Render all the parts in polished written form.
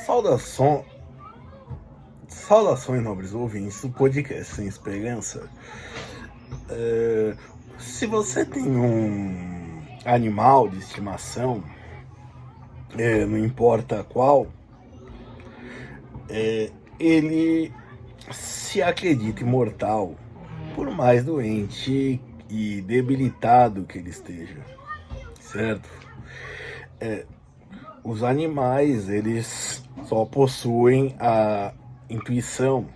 Saudação, saudações, nobres ouvintes do podcast Sem Esperança. Se você tem um animal de estimação, não importa qual, ele se acredita imortal, por mais doente e debilitado que ele esteja, certo? Os animais, eles só possuem a intuição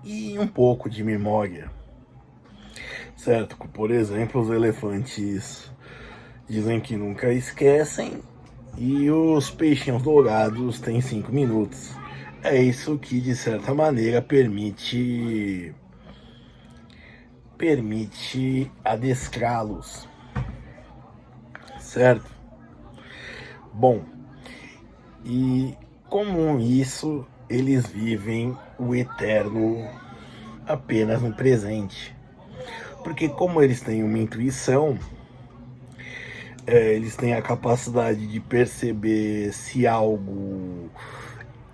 e um pouco de memória, certo? Por exemplo, os elefantes dizem que nunca esquecem e os peixinhos dourados têm 5 minutos. É isso que, de certa maneira, permite adestrá-los, certo? Bom, e como isso, eles vivem o eterno apenas no presente. Porque como eles têm uma intuição, eles têm a capacidade de perceber se algo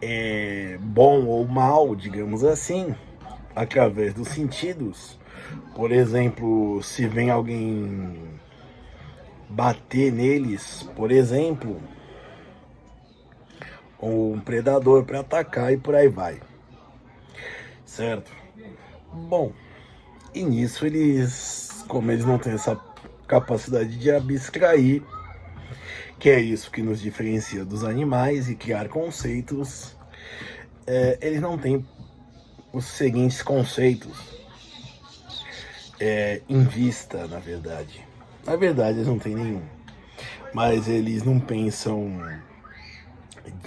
é bom ou mal, digamos assim, através dos sentidos. Por exemplo, se vem alguém bater neles, por exemplo, ou um predador para atacar e por aí vai, certo? Bom, e nisso eles, como eles não têm essa capacidade de abstrair, que é isso que nos diferencia dos animais e criar conceitos, eles não têm os seguintes conceitos em vista, na verdade. Na verdade, eles não têm nenhum. Mas eles não pensam,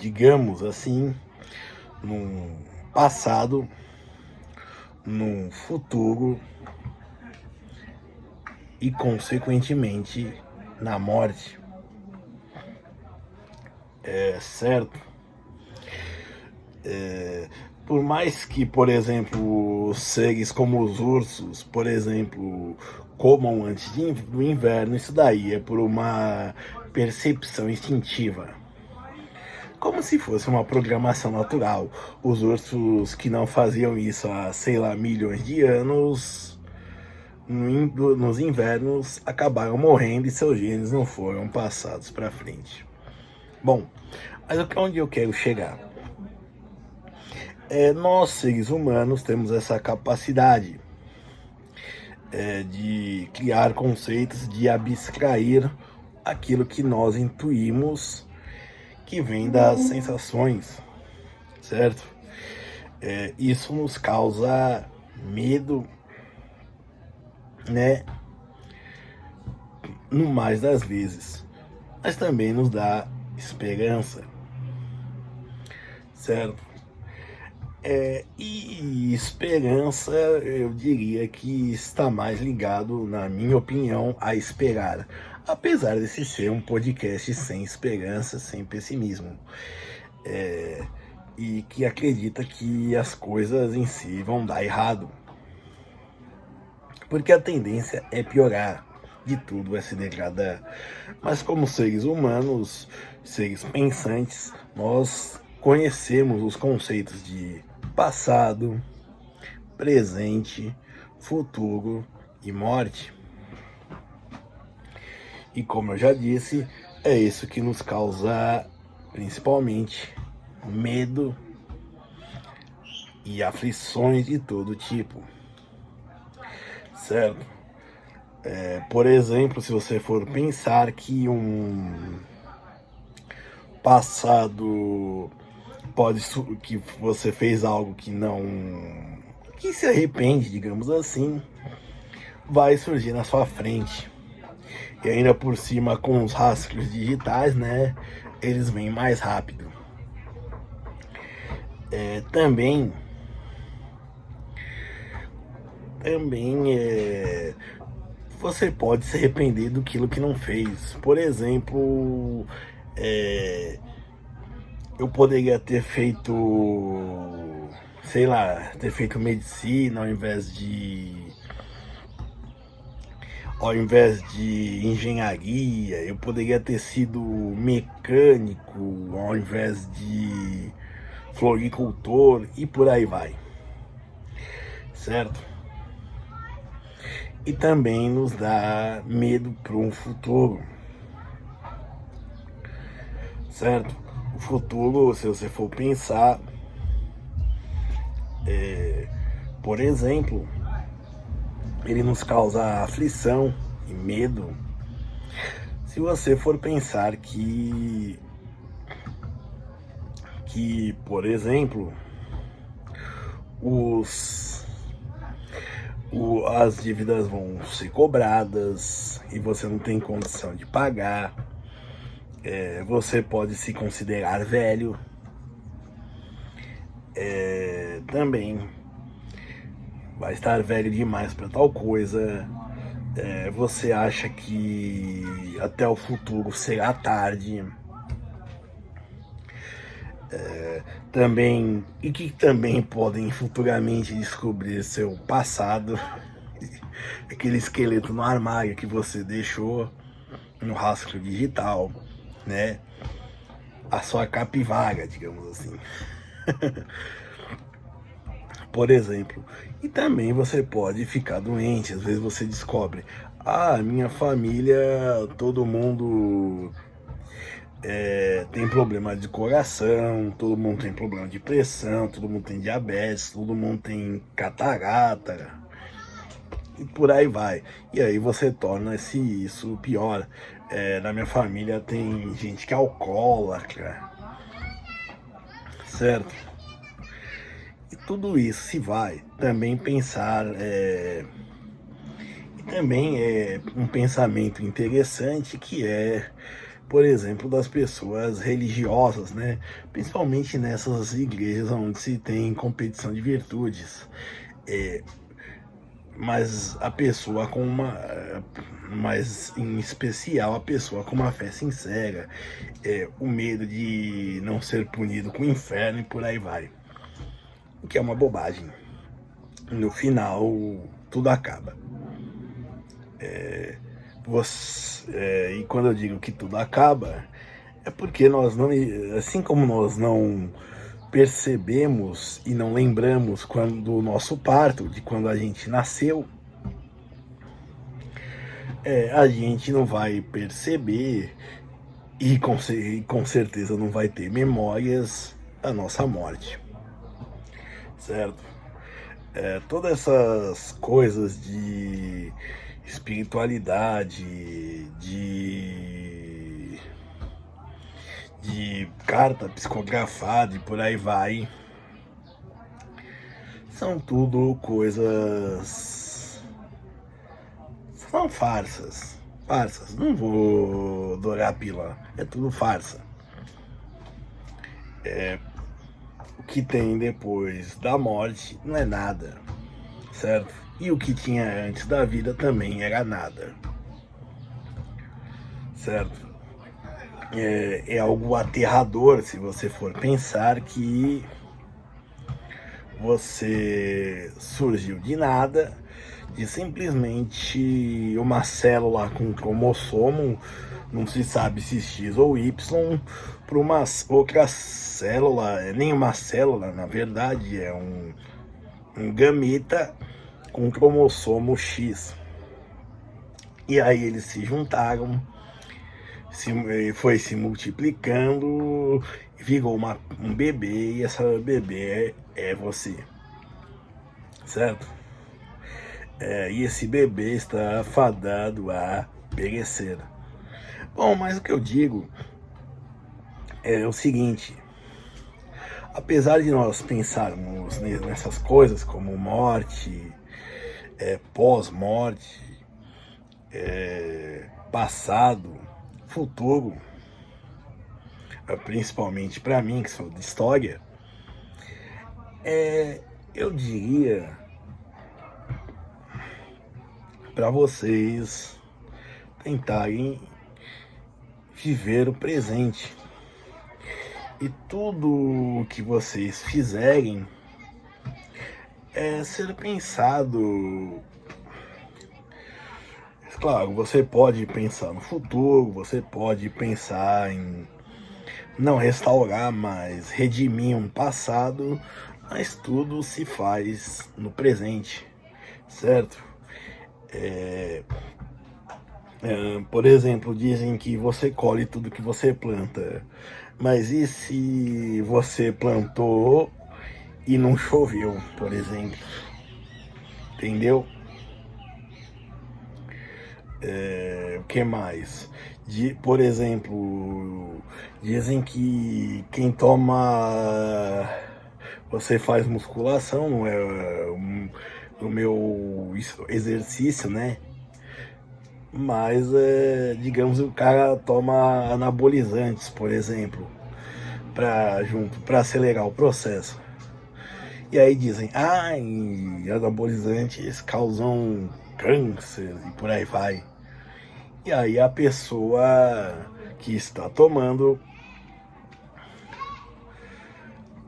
digamos assim, num passado, num futuro e, consequentemente, na morte. Certo? Por mais que, por exemplo, seres como os ursos, por exemplo, comam antes do inverno, isso daí é por uma percepção instintiva. Como se fosse uma programação natural. Os ursos que não faziam isso há, sei lá, milhões de anos, nos invernos, acabaram morrendo e seus genes não foram passados para frente. Bom, mas onde eu quero chegar? Nós, seres humanos, temos essa capacidade de criar conceitos, de abstrair aquilo que nós intuímos que vem das sensações, certo? Isso nos causa medo, né? No mais das vezes, mas também nos dá esperança, certo? E esperança, eu diria que está mais ligado, na minha opinião, a esperar. Apesar desse ser um podcast sem esperança, sem pessimismo. E que acredita que as coisas em si vão dar errado. Porque a tendência é piorar, de tudo é se degradar. Mas como seres humanos, seres pensantes, nós conhecemos os conceitos de passado, presente, futuro e morte. E como eu já disse, é isso que nos causa principalmente medo e aflições de todo tipo, certo? Por exemplo, se você for pensar que um passado que você fez algo que se arrepende, digamos assim, vai surgir na sua frente. E ainda por cima, com os rastros digitais, né, eles vêm mais rápido. Também você pode se arrepender do que não fez. Por exemplo, eu poderia ter feito, sei lá, ter feito medicina ao invés de engenharia, eu poderia ter sido mecânico ao invés de floricultor e por aí vai, certo? E também nos dá medo para um futuro, certo? O futuro, se você for pensar, por exemplo, ele nos causa aflição e medo. Se você for pensar por exemplo, as dívidas vão ser cobradas e você não tem condição de pagar, você pode se considerar velho, também vai estar velho demais para tal coisa, você acha que até o futuro será tarde, também, e que também podem futuramente descobrir seu passado, aquele esqueleto no armário que você deixou no rastro digital, né? A sua capivara, digamos assim. Por exemplo. E também você pode ficar doente, às vezes você descobre, minha família, todo mundo tem problema de coração, todo mundo tem problema de pressão, todo mundo tem diabetes, todo mundo tem catarata, e por aí vai. E aí você torna-se isso pior. Na minha família tem gente que é alcoólatra, certo? E tudo isso se vai também pensar, também é um pensamento interessante que por exemplo, das pessoas religiosas, né? Principalmente nessas igrejas onde se tem competição de virtudes. Mas a pessoa com mas em especial a pessoa com uma fé sincera, o medo de não ser punido com o inferno e por aí vai. O que é uma bobagem. No final, tudo acaba. E quando eu digo que tudo acaba, é porque nós não, assim como nós não percebemos e não lembramos do nosso parto, de quando a gente nasceu, a gente não vai perceber e com certeza não vai ter memórias da nossa morte, certo? Todas essas coisas de espiritualidade, de carta psicografada e por aí vai, são tudo coisas, são farsas, não vou dourar a pílula, é tudo farsa. O que tem depois da morte não é nada, certo? E o que tinha antes da vida também era nada, certo? É algo aterrador se você for pensar que você surgiu de nada, de simplesmente uma célula com cromossomo, não se sabe se X ou Y, para uma outra célula, nem uma célula, na verdade, é um gameta com cromossomo X. E aí eles se juntaram, foi se multiplicando, virou um bebê, e essa bebê é você, certo? E esse bebê está fadado a perecer. Bom, mas o que eu digo é o seguinte: apesar de nós pensarmos nessas coisas como morte, pós-morte, passado, futuro, principalmente para mim que sou de história, eu diria para vocês tentarem viver o presente, e tudo que vocês fizerem ser pensado Claro, você pode pensar no futuro, você pode pensar em não restaurar, mas redimir um passado, mas tudo se faz no presente, certo? Por exemplo, dizem que você colhe tudo que você planta, mas e se você plantou e não choveu, por exemplo? Entendeu? O que mais? Por exemplo, dizem que quem toma. Você faz musculação, não é o meu exercício, né? Mas, digamos, o cara toma anabolizantes, por exemplo, para acelerar o processo. E aí dizem, anabolizantes causam câncer e por aí vai. E aí a pessoa que está tomando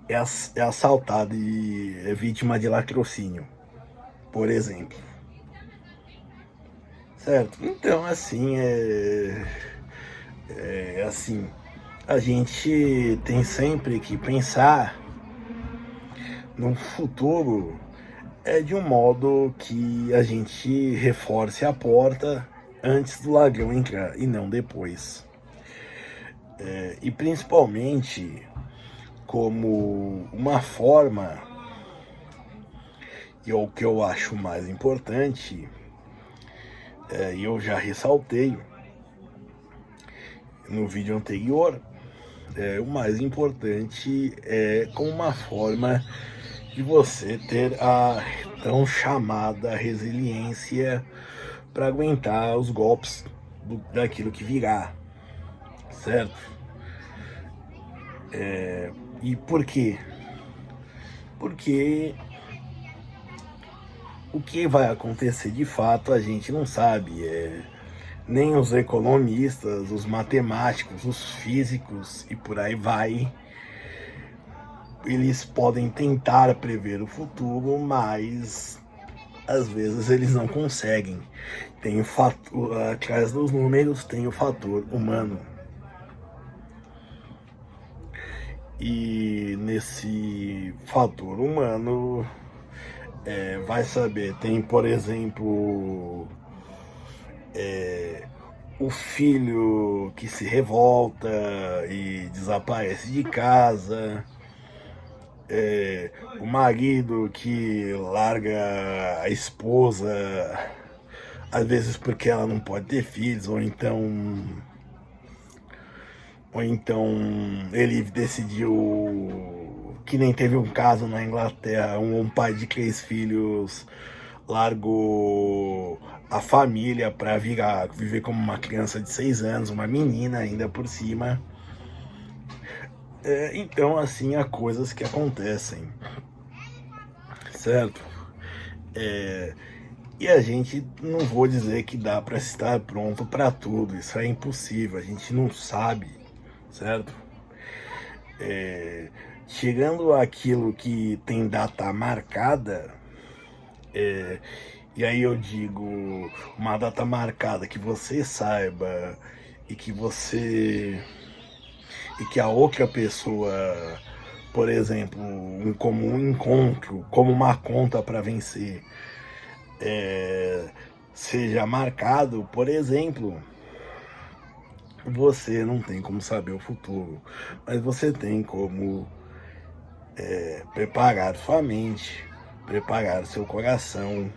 é assaltada e é vítima de latrocínio, por exemplo. Certo? Então, assim, assim, a gente tem sempre que pensar no futuro de um modo que a gente reforce a porta antes do ladrão entrar e não depois. E principalmente como uma forma, e o que eu acho mais importante, e eu já ressaltei no vídeo anterior, o mais importante é como uma forma de você ter a tão chamada resiliência para aguentar os golpes daquilo que virá, certo? E por quê? Porque o que vai acontecer de fato a gente não sabe. Nem os economistas, os matemáticos, os físicos e por aí vai, eles podem tentar prever o futuro, mas às vezes eles não conseguem. Tem o fator, atrás dos números tem o fator humano. E nesse fator humano, vai saber, tem, por exemplo, o filho que se revolta e desaparece de casa, o marido que larga a esposa, às vezes porque ela não pode ter filhos, ou então ele decidiu, que nem teve um caso na Inglaterra, um pai de 3 filhos largou a família para viver como uma criança de 6 anos, uma menina ainda por cima. Então, assim, há coisas que acontecem, certo? E a gente, não vou dizer que dá para estar pronto para tudo, isso é impossível, a gente não sabe, certo? Chegando àquilo que tem data marcada, e aí eu digo uma data marcada que você saiba e que a outra pessoa, por exemplo, como um encontro, como uma conta para vencer, seja marcado, por exemplo, você não tem como saber o futuro, mas você tem como preparar sua mente, preparar seu coração,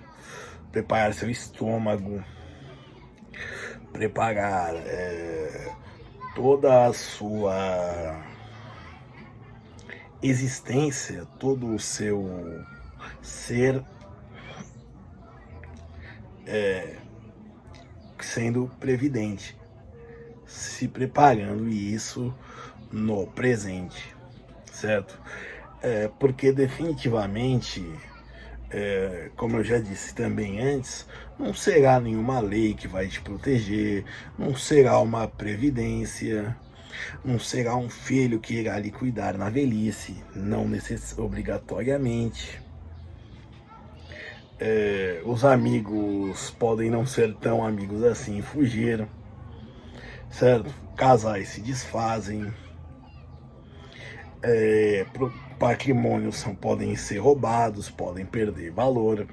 preparar seu estômago, preparar toda a sua existência, todo o seu ser sendo previdente, se preparando, e isso no presente, certo? Porque definitivamente, como eu já disse também antes, não será nenhuma lei que vai te proteger, não será uma previdência, não será um filho que irá lhe cuidar na velhice, não obrigatoriamente. Os amigos podem não ser tão amigos assim e fugir, certo? Casais se desfazem, patrimônios podem ser roubados, podem perder valor.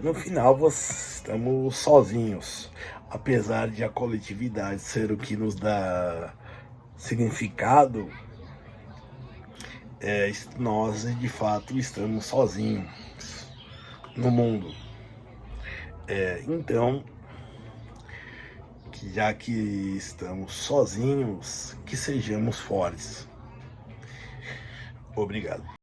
No final, estamos sozinhos, apesar de a coletividade ser o que nos dá significado. Nós de fato estamos sozinhos no mundo. Então, já que estamos sozinhos, que sejamos fortes. Obrigado.